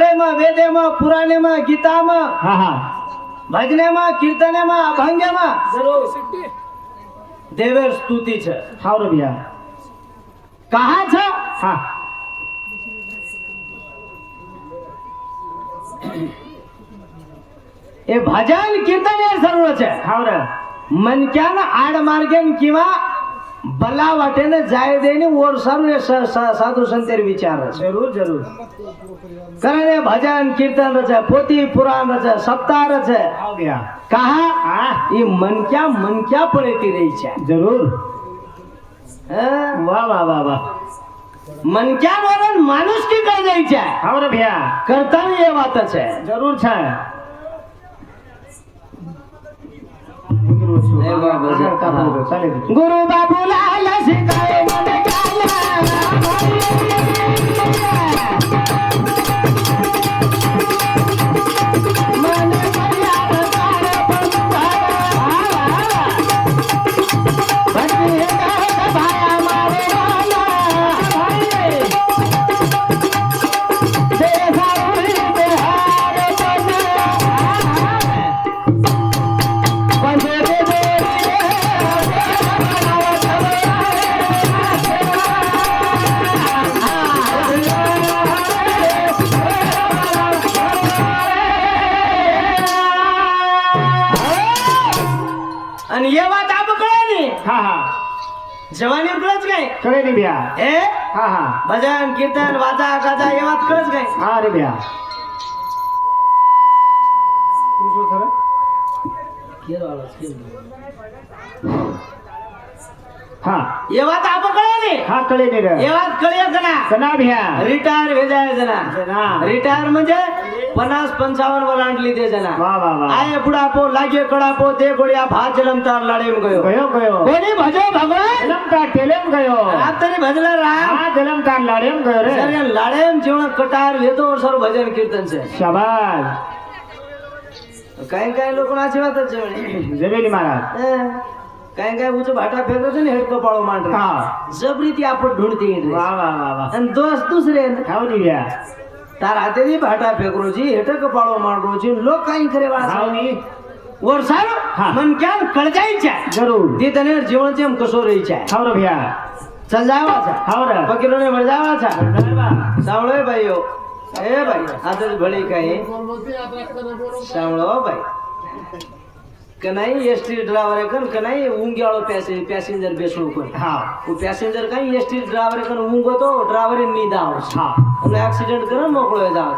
शास्त्रेમાં વેદેમાં પુરાણેમાં ગીતામાં હા હા ભજનેમાં કીર્તનેમાં અભંગમાં દેવેર સ્તુતિ છે હાવરો ભૈયા કહા છે હા એ ભજન કીર્તન એ સર્વ છે હાવરો મનક્યાના આડ માર્ગે કિंवा ભલા વાટેને જાય દેની ઓર સારું એ સાધુ સંતેર વિચાર છે જરૂર જરૂર કરે ભજન કીર્તન રચે પોતી પુરાણ રચે સપ્તાહ રચે હાવ ભૈયા કહા હા એ મનક્યા પડેતી રહી છે જરૂર હે? વાહ વાહ વાહ વાહ મનક્યા વરણ માનુષ કી કહી જાય છે હાવરો ભૈયા કરતા એ વાત છે જરૂર છે ગુરુ બાબુલાલ શીખાય મને અને એ વાત આપ કરે ને હા હા જવાની કરે જ કઈ કરે ને ભૈયા હે હા હા ભજન કીર્તન વાજા ગાજા એ વાત કરે જ કઈ હા રે ભૈયા શું કરે હા એ વાત આપ કરે ને હા कळे ने रे એ વાત કળિયા કના कना भैया रिटायर वेजाय जना जना. रिटायर म्हणजे 50-55 वरांट લીધે જના वाह वाह वाह આય બુડાપો લાગે કડાપો તે ગોળિયા ભાત જલમતાર લડેમ ગયો गयो गयो કોની ભજો ભગવાન जलमतार टेलेम गयो આ તરી ભજલા રામ हाँ जलमतार लाडेम गयो रे સરે લડેમ જીવન કટાર વેતો સર ભજન કીર્તન છે शाबाश કાઈ લોકો ના વાત જ છે जबेली महाराज કાઈ ઊંચો ભાટા ફેરવો છે ને હેડ કપાળો માંડ हाँ જબરીથી આપો ઢૂંઢતી वाह वाह वाह वाह અને દોસ્ત દુસરે खाओ नी भैया તાર હાથેથી ભાટા ફેકરો જી હેઠ કપાળો માંડરો જી લોક કાઈ કરે વાત खाओ नी ઓર સારો હા. મન ક્યાં કળજાઈ છે जरूर દી તને જીવન જેમ કશો રહી છે खाओ रे भैया ચલજાવા છે खाओ रे ફકીરોને મળજાવા છે बराबर સાંભળો એ ભાઈઓ એ ભાઈ આ તો ભળી કઈ સાંભળો ભાઈ કનાઈ એસટી ડ્રાઈવરે કન કનાઈ ઊંઘ્યાળો પેસેન્જર બેસવું કોણ हाँ वो पैसेंजर कहीं एसटी ड्राइवर कन ऊंघो तो ड्राइवर नींद आवश हाँ અને એક્સિડન્ટ કરે મોકળો જાવ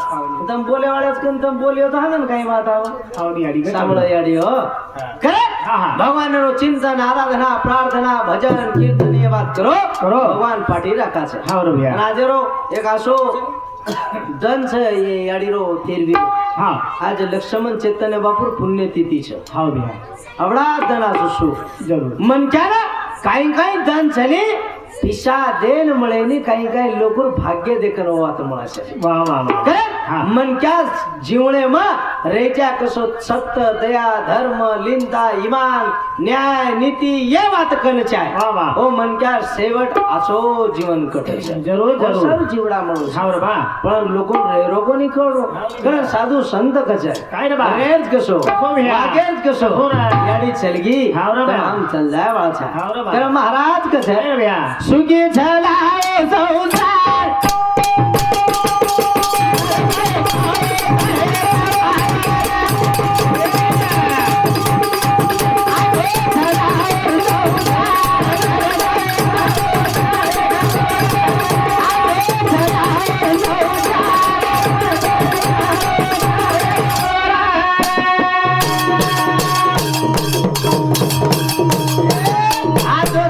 તમે બોલે વાળે જ કન તમે બોલ્યો તો હા ને કઈ વાત આવે खाओ नी आड़ी સાંભળો યાડી હો કરે हाँ हाँ ભગવાનનો ચિંતન આરાધના પ્રાર્થના ભજન કીર્તન એ વાત કરો કરો. ભગવાન પાટી રાખા છે खाओ रे भैया અને આજે રો એક આસો ધન છે એ યાડી રો તેરવી हाँ આજે લક્ષ્મણ ચેતન્ય બાપુર પુણ્યતિથિ છે खाओ भैया આવડા ધન આસો શું जरूर મન ક્યારે કાઈ કાઈ ધન છે ને પિસા દેન મળે ની કાઈ કાઈ લોકો ભાગ્ય દેખનો વાત મળે છે वाह वाह वाह કરે હા. મન ક્યા જીવણે માં રેજા કશો સત્ય દયા ધર્મ લીનતા ઈમાન ન્યાય નીતિ એ વાત કન ચાય वाह वाह ઓ મન ક્યા સેવટ આસો જીવન કટે છે जरूर जरूर સારું જીવડા મળે છે खाओ रे बा પણ લોકો રોગો ની ખોડો કરે સાધુ સંત કચે काय रे बा રેજ કશો કશો ભૈયા. વાગે જ કશો પૂરા. ગાડી ચલગી હાવ રે બા. આમ ચલ જાય વાળ છે હાવ રે બા. કરે મહારાજ કચે अरे भैया સુખી છલાય સંસાર આ તો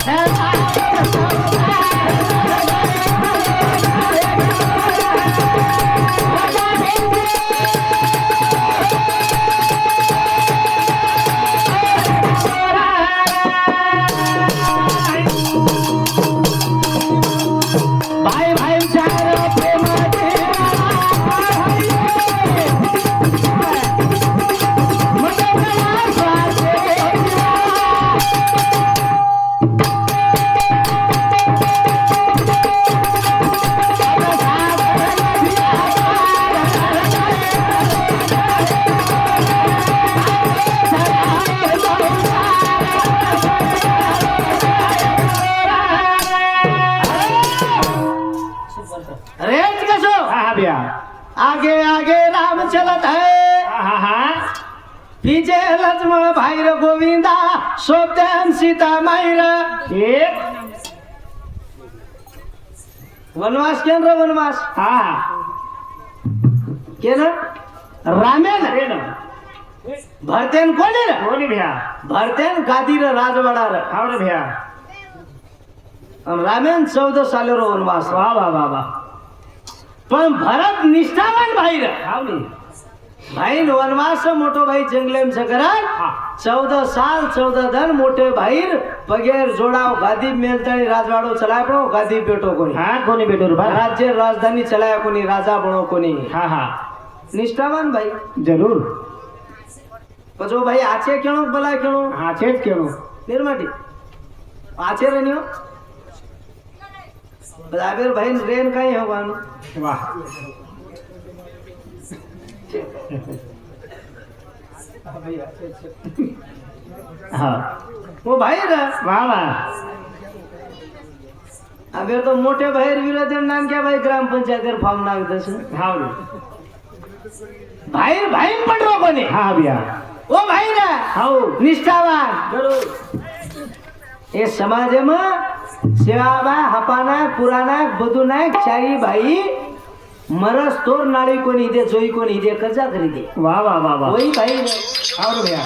आगे आगे राम चलत है, हा हा पीछे लक्ष्मण भाई रे गोविंदा, सोबत्यान सीता माई रे. एक वनवास केन रे वनवास हा केन रामेन अरे ना भरतेन कोणी रे कोणी भ्या भरतेन गादी रे राजवाडा रे हाव रे भ्या आणि रामेन 14 साल रो वनवास. वा वा वा वा पण भरत निष्ठावान भाई रे हाव नी भाई वनवास मोटो भाई जंगले में सकरार हा 14 साल 14 दिन मोटे भाई बगैर जोड़ाओ गादी मेलतानी राजवाड़ो चलाय पड़ो गादी बेटो कोनी हा कोणी भेटू रे भा राज्य राजधानी चलाया कोनी राजा बनो कोनी हा हा निष्ठावान भाई. जरूर पछो भाई आचे केणो भला केणो हा छेच केलो निर्माटी आचे रेनियो बराबर भाई रेन काई होवानो वाह हा वो भाई रे वा वा अबे तो मोटे भाई विरोध नाम क्या भाई ग्राम पंचायत फॉर्म नाग दस हाव रे भाई भाई पडरो कोनी हा भ्या ओ भाई रे हाव निष्ठावान जरूर એ સમાજમાં સેવાબા હપાના પુરાના બધું નાખ ચારી ભાઈ મરસ તોર નાળી કોની દે જોઈ કોની દે કજા કરી દે वा वा वा वा કોઈ ભાઈ ને हाव रे भ्या